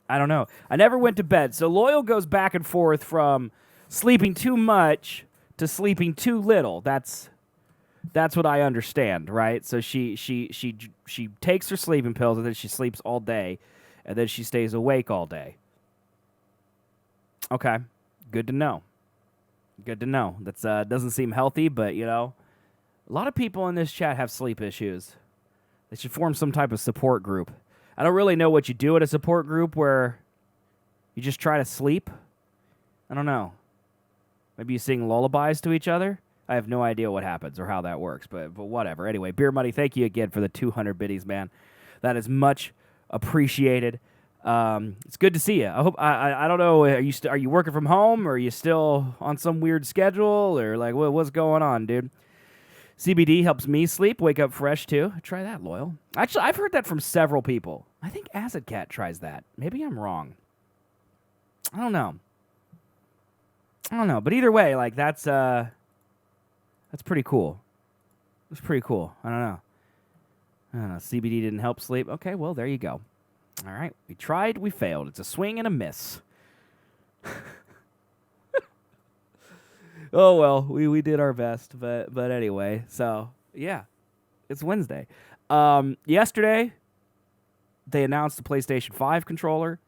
I don't know. I never went to bed. So Loyal goes back and forth from sleeping too much to sleeping too little. That's what I understand, right? So she takes her sleeping pills and then she sleeps all day, and then she stays awake all day. Okay, good to know. Good to know. That's doesn't seem healthy, but a lot of people in this chat have sleep issues. They should form some type of support group. I don't really know what you do at a support group where you just try to sleep. I don't know. Maybe you sing lullabies to each other. I have no idea what happens or how that works, but whatever. Anyway, Beer Money, thank you again for the 200 biddies, man. That is much appreciated. It's good to see you. I hope I don't know. Are you working from home, or are you still on some weird schedule, or like what's going on, dude? CBD helps me sleep, wake up fresh too. Try that, Loyal. Actually, I've heard that from several people. I think Acid Cat tries that. Maybe I'm wrong. I don't know. But either way, like that's pretty cool. It's pretty cool. I don't know. CBD didn't help sleep. Okay, well, there you go. All right. We tried, we failed. It's a swing and a miss. Oh, well, we did our best. But anyway, so, yeah. It's Wednesday. Yesterday, they announced the PlayStation 5 controller,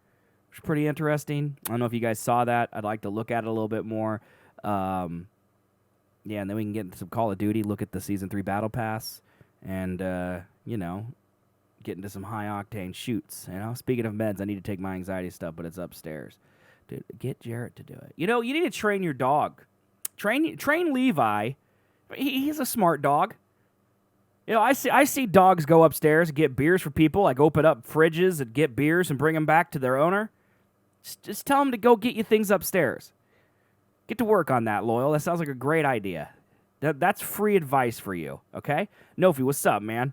which was pretty interesting. I don't know if you guys saw that. I'd like to look at it a little bit more. Yeah, and then we can get into some Call of Duty, look at the Season 3 Battle Pass, and, get into some high-octane shoots. Speaking of meds, I need to take my anxiety stuff, but it's upstairs. Dude, get Jarrett to do it. You need to train your dog. Train Levi. He's a smart dog. I see dogs go upstairs and get beers for people, like open up fridges and get beers and bring them back to their owner. Just tell them to go get you things upstairs. Get to work on that, Loyal. That sounds like a great idea. That's free advice for you, okay? Nofi, what's up, man?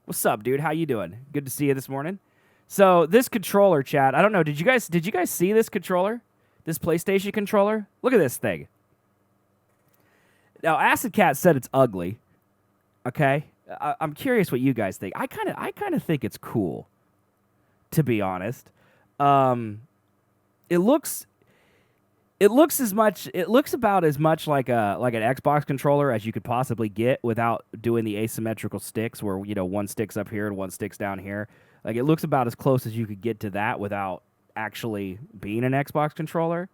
What's up, dude? How you doing? Good to see you this morning. So this controller, chat, I don't know. Did you guys see this controller? This PlayStation controller? Look at this thing. Now, Acid Cat said it's ugly. Okay, I'm curious what you guys think. I kind of think it's cool, to be honest. It looks about as much like an Xbox controller as you could possibly get without doing the asymmetrical sticks, where one stick's up here and one stick's down here. Like, it looks about as close as you could get to that without actually being an Xbox controller.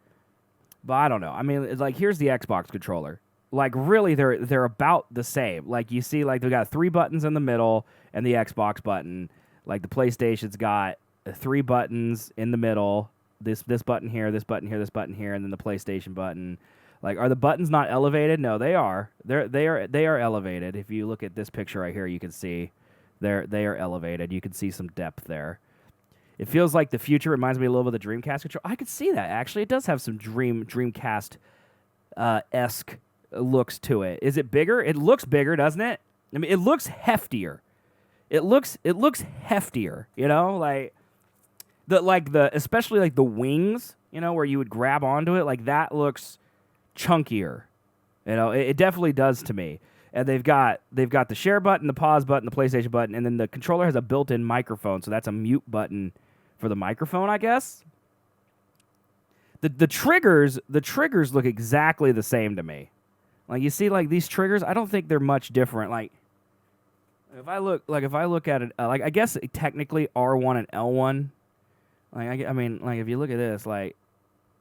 But I don't know. I mean, it's like, here's the Xbox controller. Like, really, they're about the same. Like, you see, like, they've got 3 buttons in the middle and the Xbox button. Like, the PlayStation's got 3 buttons in the middle. This button here, this button here, this button here, and then the PlayStation button. Like, are the buttons not elevated? No, they are. They are elevated. If you look at this picture right here, you can see they are elevated. You can see some depth there. It feels like the future. Reminds me a little bit of the Dreamcast control. I could see that, actually. It does have some Dreamcast esque looks to it. Is it bigger? It looks bigger, doesn't it? I mean, it looks heftier. It looks heftier, especially like the wings, where you would grab onto it, like that looks chunkier. It definitely does to me. And they've got the share button, the pause button, the PlayStation button, and then the controller has a built-in microphone, so that's a mute button for the microphone, I guess. The triggers look exactly the same to me. Like, you see, like, these triggers, I don't think they're much different. Like, if I look at it, I guess technically R1 and L1. Like, I mean, like, if you look at this, like,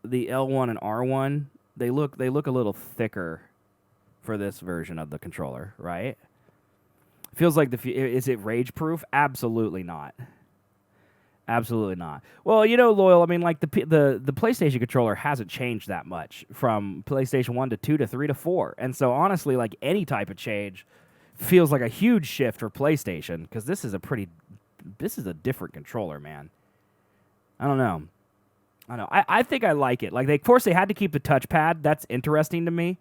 the L1 and R1, they look a little thicker for this version of the controller, right? Feels like is it rage proof? Absolutely not. Absolutely not. Well, Loyal, I mean, like, the PlayStation controller hasn't changed that much from PlayStation 1 to 2 to 3 to 4. And so, honestly, like, any type of change feels like a huge shift for PlayStation, because this is a different controller, man. I don't know. I think I like it. Like, of course, they had to keep the touchpad. That's interesting to me,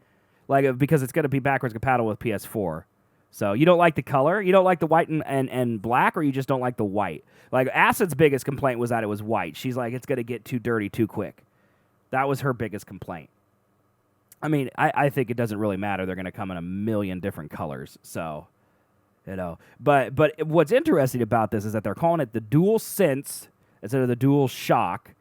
like, because it's going to be backwards compatible with PS4. So you don't like the color? You don't like the white and black, or you just don't like the white? Like, Acid's biggest complaint was that it was white. She's like, it's going to get too dirty too quick. That was her biggest complaint. I mean, I think it doesn't really matter. They're going to come in a million different colors. So, But what's interesting about this is that they're calling it the DualSense instead of the Dual Shock.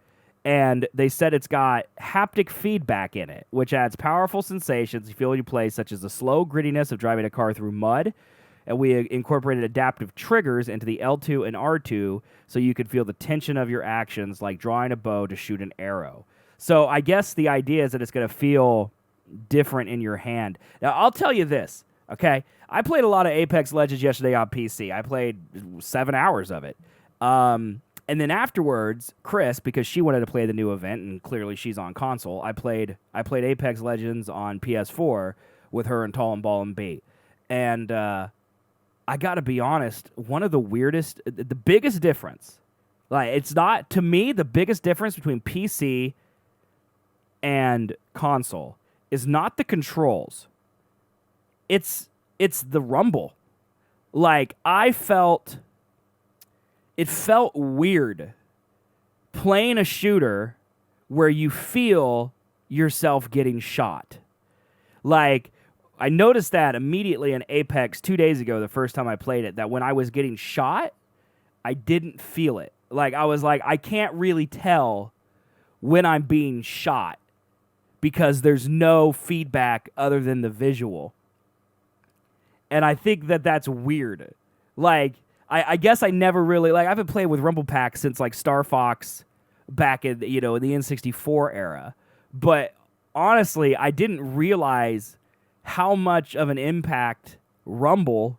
And they said it's got haptic feedback in it, which adds powerful sensations you feel when you play, such as the slow grittiness of driving a car through mud. And we incorporated adaptive triggers into the L2 and R2 so you could feel the tension of your actions, like drawing a bow to shoot an arrow. So I guess the idea is that it's going to feel different in your hand. Now, I'll tell you this, okay? I played a lot of Apex Legends yesterday on PC. I played 7 hours of it. And then afterwards, Chris, because she wanted to play the new event, and clearly she's on console, I played Apex Legends on PS4 with her and Tall and Ball and B. And I got to be honest, one of the weirdest, the biggest difference, like it's not, to me, the biggest difference between PC and console is not the controls. It's the rumble. Like, it felt weird playing a shooter where you feel yourself getting shot. Like, I noticed that immediately in Apex 2 days ago, the first time I played it, that when I was getting shot, I didn't feel it. Like, I was like, I can't really tell when I'm being shot because there's no feedback other than the visual. And I think that that's weird. Like, I guess I never really, like, I haven't played with Rumble Pack since, like, Star Fox back in, in the N64 era. But honestly, I didn't realize how much of an impact Rumble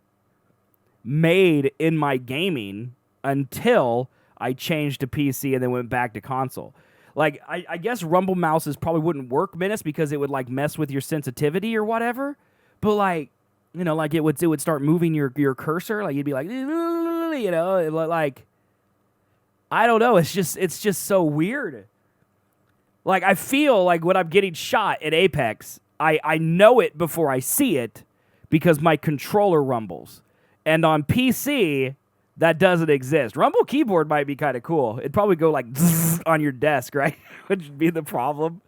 made in my gaming until I changed to PC and then went back to console. Like, I guess Rumble mouses probably wouldn't work, Menace, because it would, like, mess with your sensitivity or whatever. But, like, like it would start moving your cursor. Like, you'd be like, like, I don't know. It's just so weird. Like, I feel like when I'm getting shot at Apex, I know it before I see it because my controller rumbles. And on PC, that doesn't exist. Rumble keyboard might be kind of cool. It'd probably go like on your desk, right? Which would be the problem.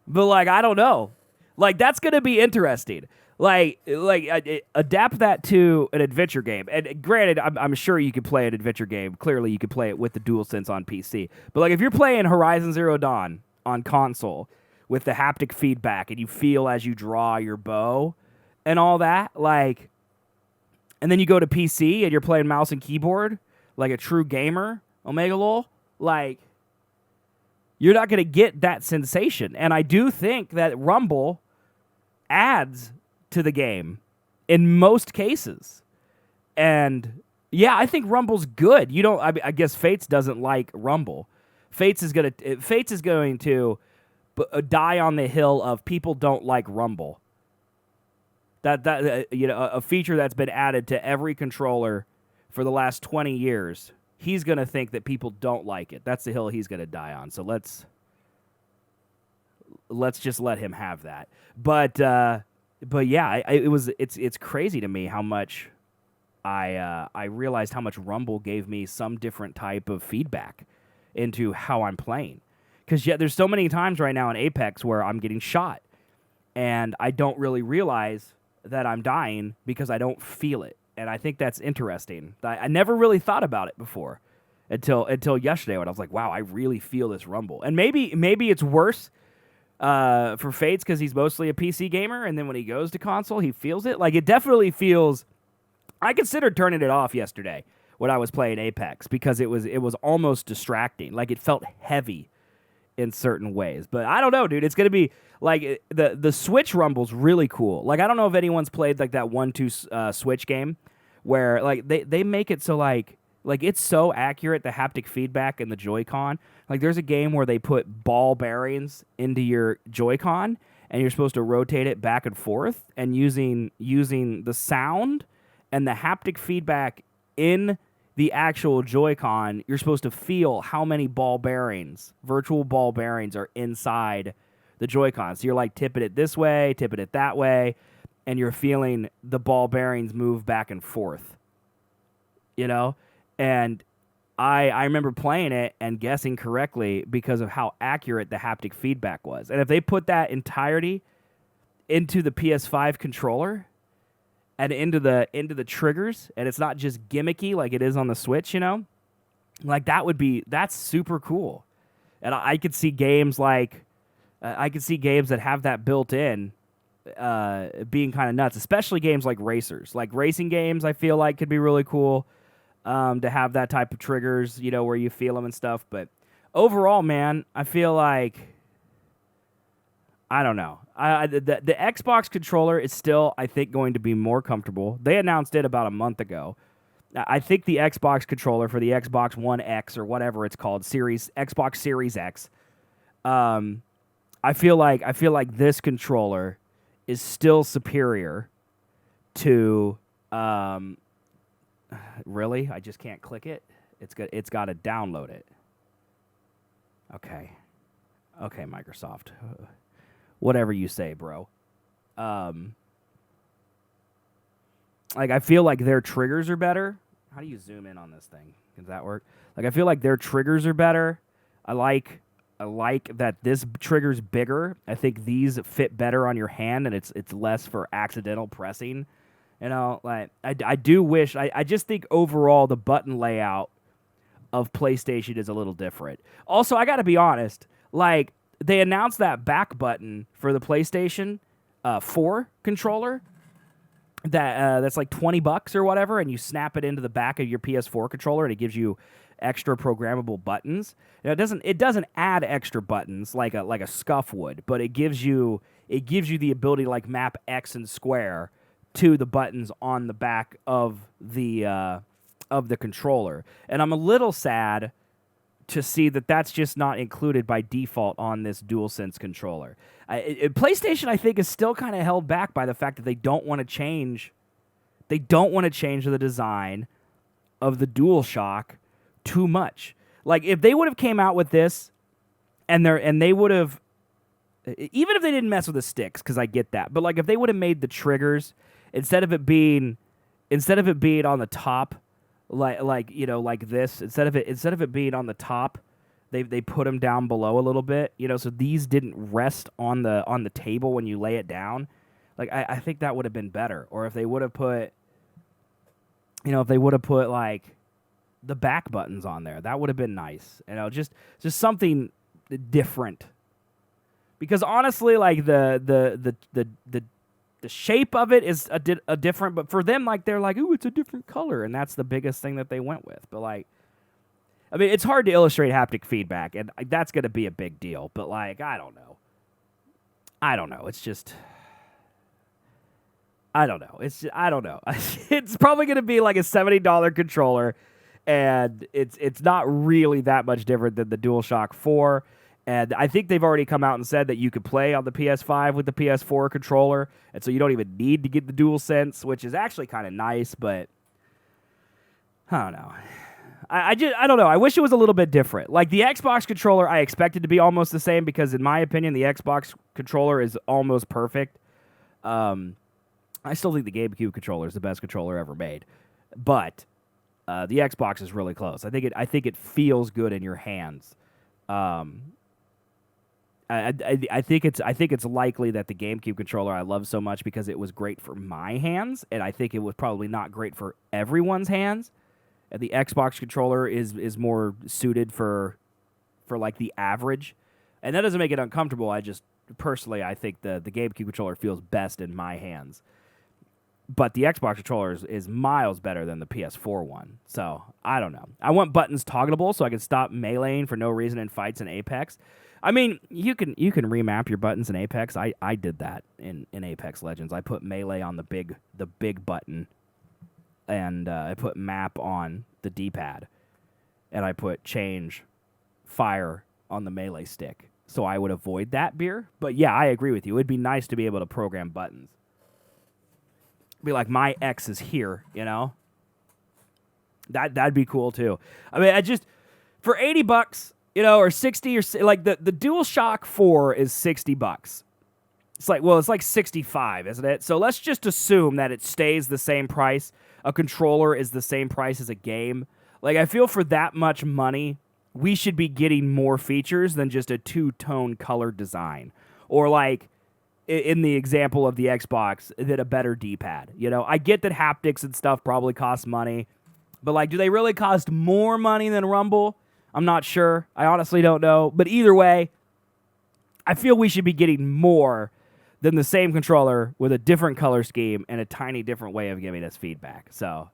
But, like, I don't know. Like, that's going to be interesting. Like, adapt that to an adventure game. And granted, I'm sure you could play an adventure game. Clearly, you could play it with the DualSense on PC. But, like, if you're playing Horizon Zero Dawn on console with the haptic feedback and you feel as you draw your bow and all that, like, and then you go to PC and you're playing mouse and keyboard like a true gamer, Omega Lol, like, you're not going to get that sensation. And I do think that Rumble adds to the game in most cases. And yeah, I think Rumble's good. I guess Fates doesn't like Rumble. Fates is going to die on the hill of people don't like Rumble. That a feature that's been added to every controller for the last 20 years. He's going to think that people don't like it. That's the hill he's going to die on. So let's just let him have that. But yeah, it's crazy to me how much I realized how much Rumble gave me some different type of feedback into how I'm playing. Because there's so many times right now in Apex where I'm getting shot, and I don't really realize that I'm dying because I don't feel it. And I think that's interesting. I never really thought about it before until yesterday when I was like, wow, I really feel this rumble. And maybe it's worse for Fates because he's mostly a PC gamer, and then when he goes to console, he feels it. Like, it definitely feels... I considered turning it off yesterday when I was playing Apex because it was almost distracting. Like, it felt heavy in certain ways. But I don't know, dude. It's going to be... Like, the Switch rumble's really cool. Like, I don't know if anyone's played, like, that 1-2 Switch game where, like, they make it so, like, it's so accurate, the haptic feedback and the Joy-Con. Like, there's a game where they put ball bearings into your Joy-Con, and you're supposed to rotate it back and forth, and using the sound and the haptic feedback in the actual Joy-Con, you're supposed to feel how many ball bearings, virtual ball bearings, are inside the Joy-Con. So you're like tipping it this way, tipping it that way, and you're feeling the ball bearings move back and forth. You know? And I remember playing it and guessing correctly because of how accurate the haptic feedback was. And if they put that entirety into the PS5 controller and into the triggers, and it's not just gimmicky like it is on the Switch, you know? Like that's super cool. And I could see games like I could see games that have that built in being kind of nuts, especially games like racers. Like racing games, I feel like could be really cool to have that type of triggers, where you feel them and stuff. But overall, man, I feel like I don't know. The Xbox controller is still, I think, going to be more comfortable. They announced it about a month ago. I think the Xbox controller for the Xbox One X or whatever it's called, Xbox Series X. I feel like this controller is still superior to. Really, I just can't click it. It's got to download it. Okay, Microsoft. Whatever you say, bro. Like I feel like their triggers are better. How do you zoom in on this thing? Does that work? Like I feel like their triggers are better. I like that this trigger's bigger. I think these fit better on your hand, and it's less for accidental pressing. Like I do wish. I just think overall the button layout of PlayStation is a little different. Also, I got to be honest. Like they announced that back button for the PlayStation 4 controller. That's like $20 or whatever, and you snap it into the back of your PS4 controller, and it gives you extra programmable buttons. Now, it doesn't add extra buttons like a Scuff would, but it gives you the ability to like map X and square to the buttons on the back of the controller. And I'm a little sad to see that that's just not included by default on this DualSense controller. PlayStation, I think, is still kind of held back by the fact that they don't want to change. They don't want to change the design of the DualShock too much. Like if they would have came out with this, and they would have, even if they didn't mess with the sticks, because I get that, but like if they would have made the triggers instead of it being on the top. Like this, instead of it being on the top, they put them down below a little bit, so these didn't rest on the table when you lay it down. Like I think that would have been better. Or if they would have put like the back buttons on there, that would have been nice. Just something different. Because honestly, like the shape of it is a different, but for them, like they're like, ooh, it's a different color, and that's the biggest thing that they went with. But like, I mean, it's hard to illustrate haptic feedback, and that's going to be a big deal. But like, I don't know. It's just, I don't know. It's probably going to be like a $70 controller, and it's not really that much different than the DualShock 4. And I think they've already come out and said that you could play on the PS5 with the PS4 controller, and so you don't even need to get the DualSense, which is actually kind of nice, but I don't know. I don't know. I wish it was a little bit different. Like the Xbox controller, I expected to be almost the same because, in my opinion, the Xbox controller is almost perfect. I still think the GameCube controller is the best controller ever made, but the Xbox is really close. I think it feels good in your hands. I think it's likely that the GameCube controller I love so much because it was great for my hands, and I think it was probably not great for everyone's hands. And the Xbox controller is more suited for like the average, and that doesn't make it uncomfortable. I just personally I think the GameCube controller feels best in my hands, but the Xbox controller is miles better than the PS4 one. So I don't know. I want buttons toggleable so I can stop meleeing for no reason in fights in Apex. I mean, you can remap your buttons in Apex. I did that in Apex Legends. I put melee on the big button, and I put map on the D-pad, and I put change fire on the melee stick. So I would avoid that beer. But yeah, I agree with you. It'd be nice to be able to program buttons. Be like, my X is here, That'd be cool too. I mean, for $80. Or 60 or like the DualShock 4 is $60. It's like 65, isn't it? So let's just assume that it stays the same price. A controller is the same price as a game. Like I feel for that much money, we should be getting more features than just a two-tone color design. Or like in the example of the Xbox, that a better D-pad. I get that haptics and stuff probably cost money. But, like, do they really cost more money than Rumble? I'm not sure. I honestly don't know. But either way, I feel we should be getting more than the same controller with a different color scheme and a tiny different way of giving us feedback. So,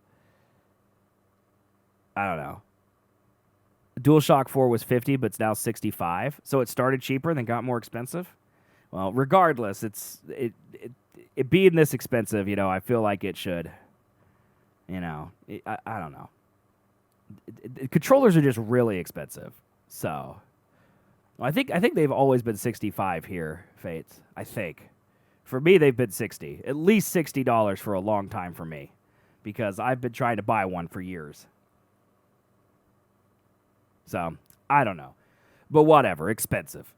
I don't know. DualShock 4 was $50, but it's now $65. So it started cheaper, then got more expensive. Well, regardless, it being this expensive, I feel like it should. I don't know. Controllers are just really expensive. So, I think they've always been $65 here, Fates. I think. For me, they've been $60. At least $60 for a long time for me, because I've been trying to buy one for years. So, I don't know. But whatever, expensive.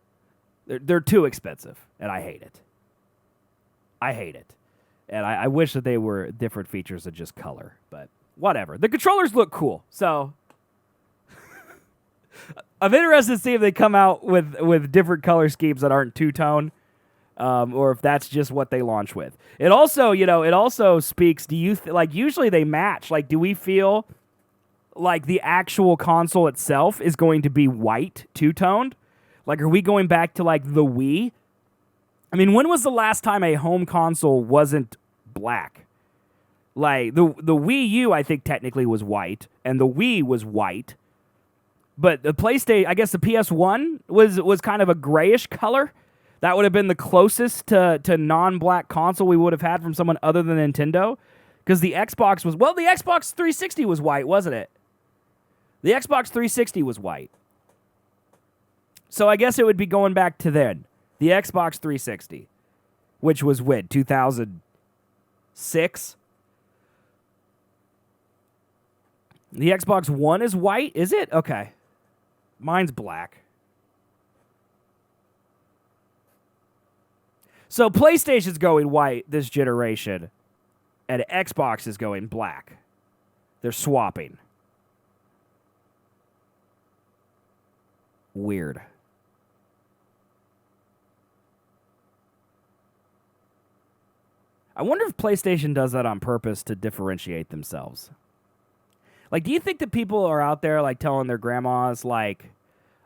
They're too expensive, and I hate it. I hate it. And I wish that they were different features than just color, but whatever. The controllers look cool, so I'm interested to see if they come out with different color schemes that aren't two-tone, or if that's just what they launch with. It also speaks, usually they match. Like, do we feel like the actual console itself is going to be white, two-toned? Like, are we going back to, like, the Wii? I mean, when was the last time a home console wasn't black? Like, the Wii U, I think, technically was white, and the Wii was white. But the PlayStation, I guess the PS1 was kind of a grayish color. That would have been the closest to non-black console we would have had from someone other than Nintendo. Because the Xbox the Xbox 360 was white, wasn't it? The Xbox 360 was white. So I guess it would be going back to then. The Xbox 360, which was when? 2006? The Xbox One is white, is it? Okay. Mine's black. So PlayStation's going white this generation, and Xbox is going black. They're swapping. Weird. I wonder if PlayStation does that on purpose to differentiate themselves. Like, do you think that people are out there, like, telling their grandmas, like,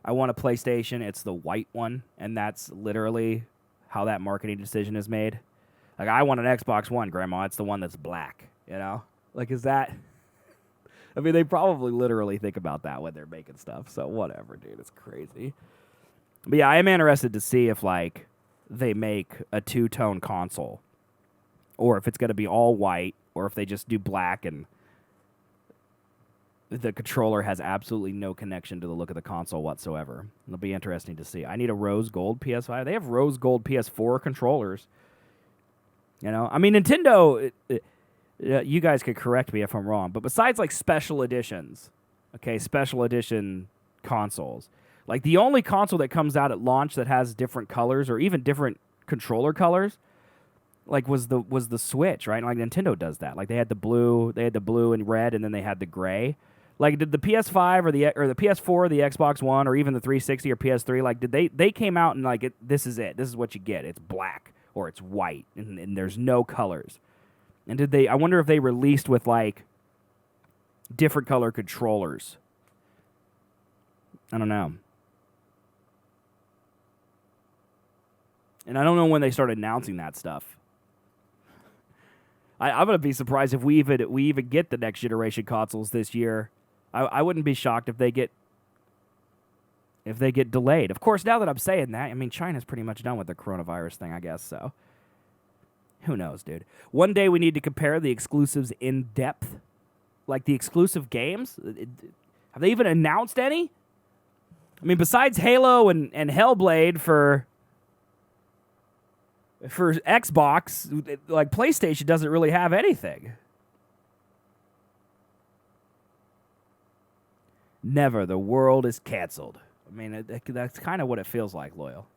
I want a PlayStation, it's the white one, and that's literally how that marketing decision is made? Like, I want an Xbox One, Grandma, it's the one that's black, Like, is that... I mean, they probably literally think about that when they're making stuff, so whatever, dude, it's crazy. But yeah, I am interested to see if, like, they make a two-tone console, or if it's going to be all white, or if they just do black and the controller has absolutely no connection to the look of the console whatsoever. It'll be interesting to see. I need a rose gold PS5. They have rose gold PS4 controllers. I mean, Nintendo, you guys could correct me if I'm wrong, but besides, like, special editions, special edition consoles, like, the only console that comes out at launch that has different colors or even different controller colors, like, was the Switch, right? Like, Nintendo does that. Like, they had the blue and red, and then they had the gray. Like, did the PS5 or the PS4 or the Xbox One or even the 360 or PS3, like, did they came out and, like, this is it. This is what you get. It's black or it's white, and there's no colors. And I wonder if they released with, like, different color controllers. I don't know. And I don't know when they started announcing that stuff. I'm going to be surprised if we even get the next generation consoles this year. I wouldn't be shocked if they get delayed. Of course, now that I'm saying that, I mean, China's pretty much done with the coronavirus thing, I guess, so. Who knows, dude? One day we need to compare the exclusives in depth. Like, the exclusive games. Have they even announced any? I mean, besides Halo and Hellblade for Xbox, like, PlayStation doesn't really have anything. Never. The world is canceled. I mean, that's kind of what it feels like, Loyal.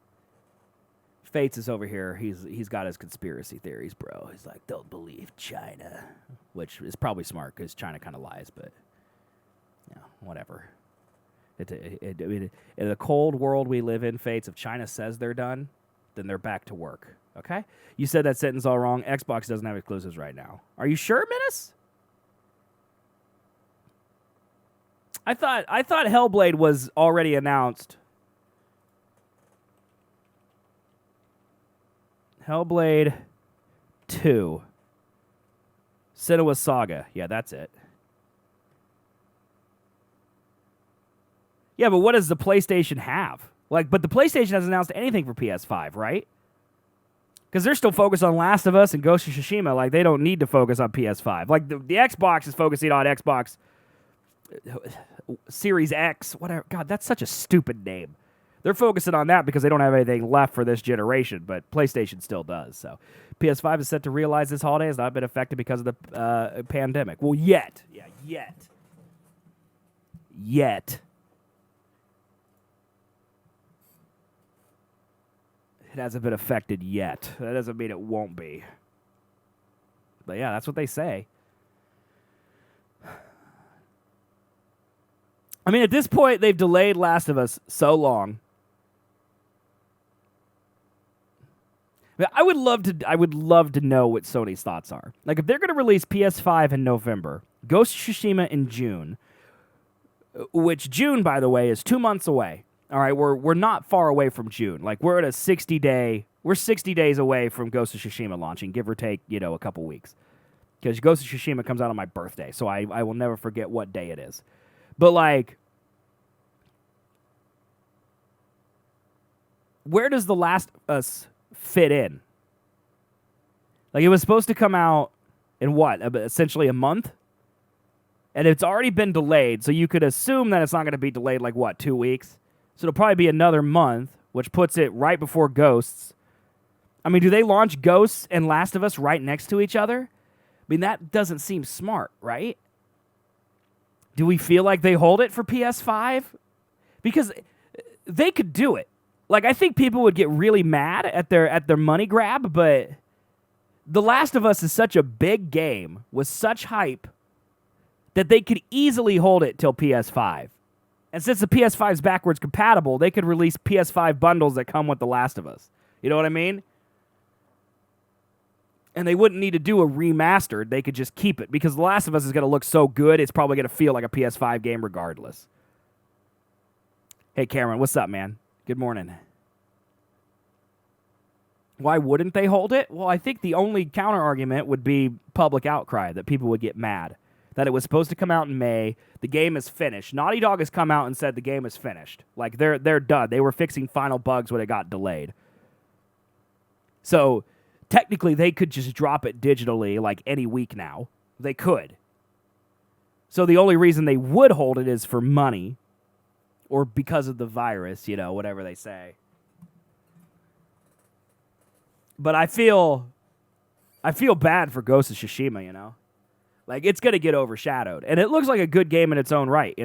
Fates is over here. He's got his conspiracy theories, bro. He's like, don't believe China, which is probably smart because China kind of lies, but whatever. In the cold world we live in, Fates, if China says they're done, then they're back to work. Okay? You said that sentence all wrong. Xbox doesn't have exclusives right now. Are you sure, Menace? I thought Hellblade was already announced. Hellblade 2. Senua's Saga. Yeah, that's it. Yeah, but what does the PlayStation have? Like, but the PlayStation hasn't announced anything for PS5, right? Because they're still focused on Last of Us and Ghost of Tsushima. Like, they don't need to focus on PS5. Like, the Xbox is focusing on Xbox Series X, whatever. God, that's such a stupid name. They're focusing on that because they don't have anything left for this generation, but PlayStation still does. So PS5 is set to realize this holiday has not been affected because of the pandemic. Well, yet. Yeah, yet. It hasn't been affected yet. That doesn't mean it won't be. But yeah, that's what they say. I mean, at this point, they've delayed Last of Us so long. I would love to know what Sony's thoughts are. Like, if they're going to release PS5 in November, Ghost of Tsushima in June, which June, by the way, is 2 months away. All right, we're not far away from June. Like, we're at a 60 days away from Ghost of Tsushima launching, give or take, a couple weeks. Because Ghost of Tsushima comes out on my birthday, so I will never forget what day it is. But, like, where does The Last of Us fit in? Like, it was supposed to come out in what? Essentially a month? And it's already been delayed, so you could assume that it's not going to be delayed, like, what, 2 weeks? So it'll probably be another month, which puts it right before Ghosts. I mean, do they launch Ghosts and Last of Us right next to each other? I mean, that doesn't seem smart, right? Do we feel like they hold it for PS5? Because they could do it. Like, I think people would get really mad at their money grab, but The Last of Us is such a big game with such hype that they could easily hold it till PS5. And since the PS5 is backwards compatible, they could release PS5 bundles that come with The Last of Us. You know what I mean? And they wouldn't need to do a remastered. They could just keep it. Because The Last of Us is going to look so good, it's probably going to feel like a PS5 game regardless. Hey, Cameron, what's up, man? Good morning. Why wouldn't they hold it? Well, I think the only counter-argument would be public outcry, that people would get mad. That it was supposed to come out in May. The game is finished. Naughty Dog has come out and said the game is finished. Like, they're done. They were fixing final bugs when it got delayed. So, technically, they could just drop it digitally, like, any week now. They could. So, the only reason they would hold it is for money. Or because of the virus, whatever they say. But I feel bad for Ghost of Tsushima, Like, it's going to get overshadowed. And it looks like a good game in its own right,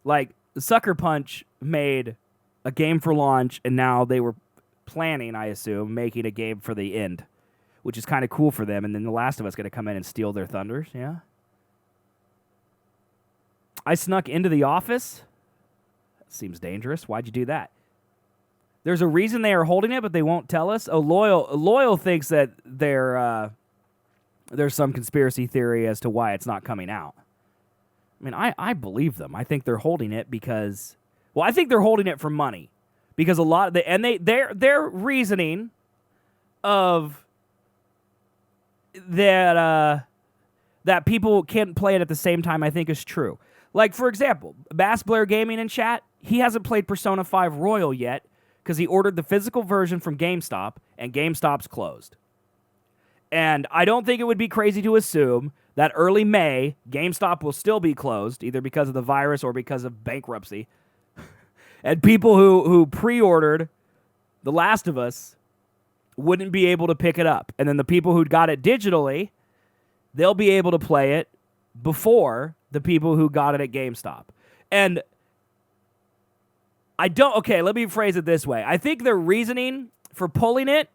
Like, Sucker Punch made a game for launch, and now they were planning, I assume, making a game for the end, which is kind of cool for them. And then The Last of Us going to come in and steal their thunders, yeah? I snuck into the office. That seems dangerous. Why'd you do that? There's a reason they are holding it, but they won't tell us. Oh, Loyal thinks that there's some conspiracy theory as to why it's not coming out. I mean, I believe them. I think they're holding it because, I think they're holding it for money, because a lot of their reasoning of that people can't play it at the same time, I think, is true. Like, for example, Bass Blair Gaming in chat, he hasn't played Persona 5 Royal yet because he ordered the physical version from GameStop, and GameStop's closed. And I don't think it would be crazy to assume that early May, GameStop will still be closed, either because of the virus or because of bankruptcy. And people who pre-ordered The Last of Us wouldn't be able to pick it up. And then the people who got it digitally, they'll be able to play it before the people who got it at GameStop. And let me phrase it this way. I think their reasoning for pulling it,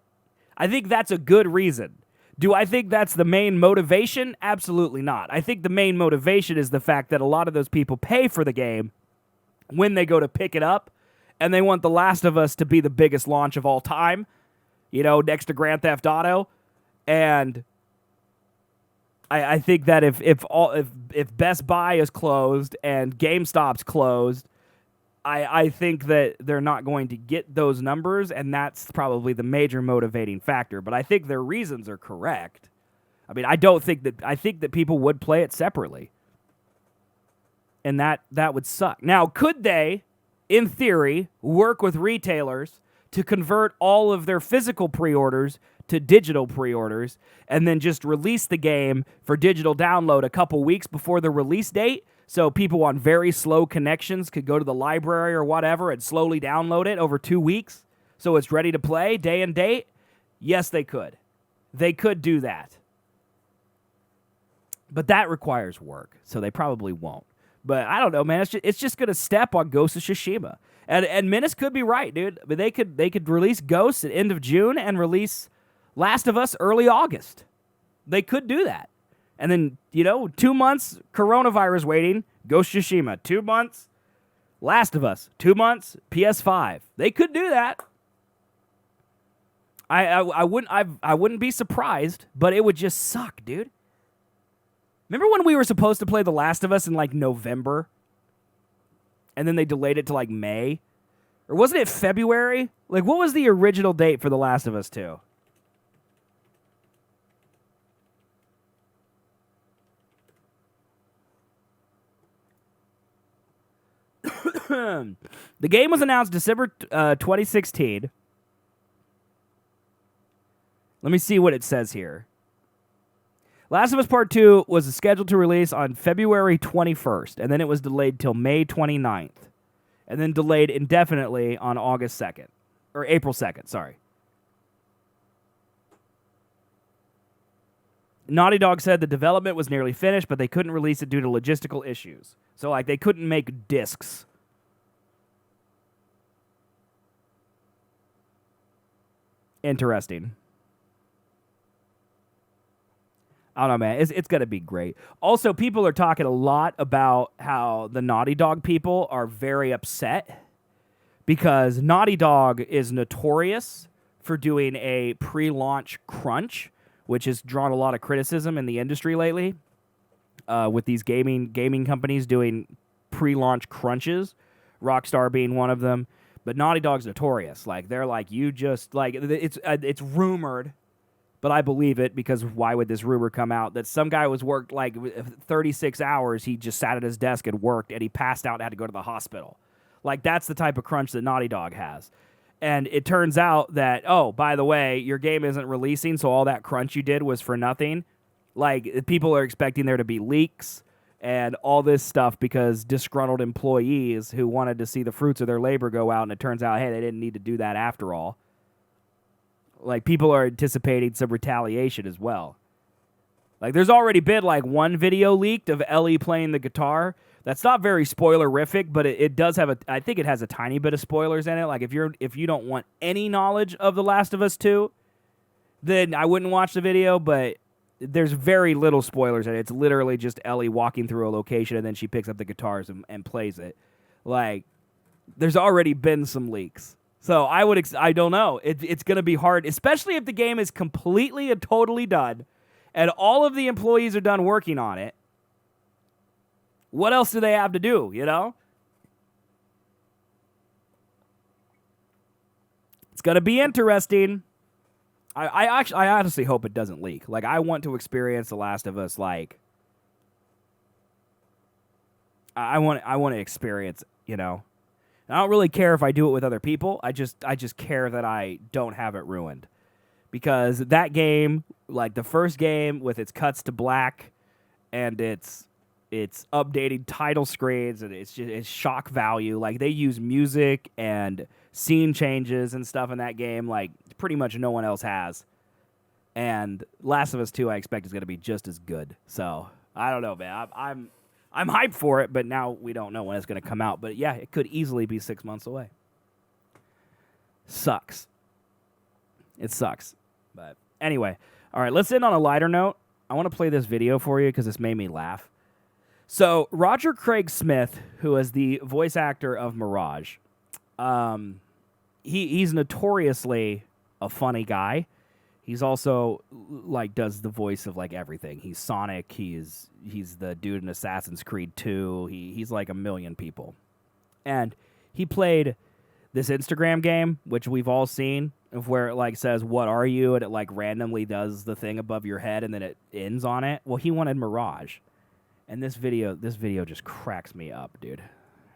I think that's a good reason. Do I think that's the main motivation? Absolutely not. I think the main motivation is the fact that a lot of those people pay for the game when they go to pick it up, and they want The Last of Us to be the biggest launch of all time, next to Grand Theft Auto. And I think that if Best Buy is closed and GameStop's closed, I think that they're not going to get those numbers, and that's probably the major motivating factor. But I think their reasons are correct. I mean, I think that people would play it separately. And that would suck. Now, could they, in theory, work with retailers to convert all of their physical pre-orders to digital pre-orders and then just release the game for digital download a couple weeks before the release date so people on very slow connections could go to the library or whatever and slowly download it over 2 weeks so it's ready to play day and date? Yes, they could. They could do that. But that requires work, so they probably won't. But I don't know, man. It's just going to step on Ghost of Tsushima. And Menace could be right, dude. But they could release Ghost at end of June and release Last of Us early August. They could do that. And then, 2 months, coronavirus waiting, Ghost of Tsushima. 2 months, Last of Us. 2 months, PS5. They could do that. I wouldn't be surprised, but it would just suck, dude. Remember when we were supposed to play The Last of Us in, November? And then they delayed it to, May? Or wasn't it February? What was the original date for The Last of Us 2? The game was announced December 2016. Let me see what it says here. Last of Us Part 2 was scheduled to release on February 21st, and then it was delayed till May 29th, and then delayed indefinitely on August 2nd, or April 2nd, sorry. Naughty Dog said the development was nearly finished, but they couldn't release it due to logistical issues. So, they couldn't make discs. Interesting. I don't know, man. It's going to be great. Also, people are talking a lot about how the Naughty Dog people are very upset because Naughty Dog is notorious for doing a pre-launch crunch, which has drawn a lot of criticism in the industry lately with these gaming companies doing pre-launch crunches, Rockstar being one of them. But Naughty Dog's notorious. They're it's rumored, but I believe it because why would this rumor come out? That some guy was worked 36 hours. He just sat at his desk and worked, and he passed out and had to go to the hospital. That's the type of crunch that Naughty Dog has. And it turns out that, oh, by the way, your game isn't releasing, so all that crunch you did was for nothing. People are expecting there to be leaks and all this stuff because disgruntled employees who wanted to see the fruits of their labor go out, and it turns out, hey, they didn't need to do that after all. People are anticipating some retaliation as well. There's already been, one video leaked of Ellie playing the guitar. That's not very spoilerific, but it does have I think it has a tiny bit of spoilers in it. If you don't want any knowledge of The Last of Us 2, then I wouldn't watch the video, but there's very little spoilers in it. It's literally just Ellie walking through a location, and then she picks up the guitars and plays it. There's already been some leaks. So I don't know. It's going to be hard, especially if the game is completely and totally done and all of the employees are done working on it. What else do they have to do, It's going to be interesting. I honestly hope it doesn't leak. I want to experience The Last of Us I want to experience it, I don't really care if I do it with other people. I just care that I don't have it ruined. Because that game, the first game with its cuts to black and its updating title screens and it's shock value. They use music and scene changes and stuff in that game pretty much no one else has. And Last of Us 2 I expect is going to be just as good. So, I don't know, man. I'm hyped for it, but now we don't know when it's going to come out. But yeah, it could easily be 6 months away. Sucks. It sucks. But anyway, all right, let's end on a lighter note. I want to play this video for you because this made me laugh. So Roger Craig Smith, who is the voice actor of Mirage, he's notoriously a funny guy. He's also like does the voice of like everything. He's Sonic. He's the dude in Assassin's Creed 2. He's like a million people. And he played this Instagram game, which we've all seen, of where it like says, "What are you?" and it like randomly does the thing above your head and then it ends on it. Well, he wanted Mirage. And this video just cracks me up, dude.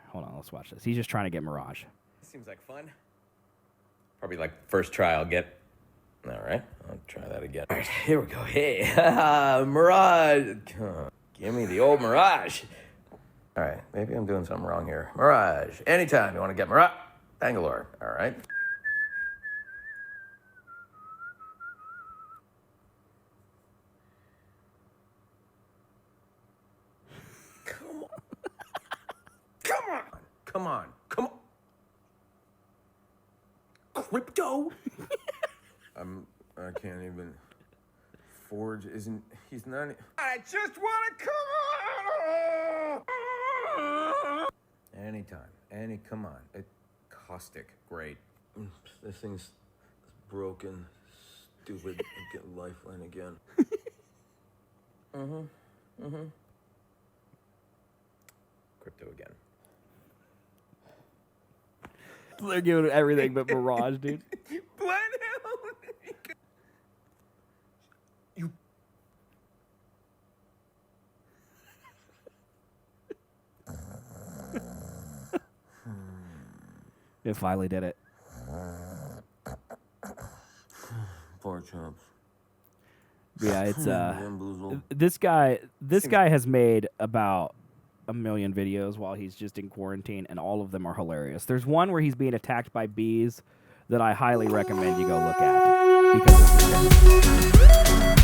Hold on, let's watch this. He's just trying to get Mirage. Seems like fun. Probably like first try I'll get. All right, I'll try that again. All right, here we go. Hey, Mirage. Give me the old Mirage. All right, maybe I'm doing something wrong here. Mirage. Anytime you want to get Mirage. Bangalore. All right. Come on. Come on. Come on. Come on. Crypto? I can't even. Forge isn't. He's not. I just want to come on. Anytime. Come on. Caustic. Great. This thing's broken. Stupid. Get Lifeline again. Crypto again. They're giving it everything but Mirage, dude. What hell? You. It finally did it. Poor chumps. Yeah, it's this guy has made about 1 million videos while he's just in quarantine, and all of them are hilarious. There's one where he's being attacked by bees that I highly recommend you go look at because it's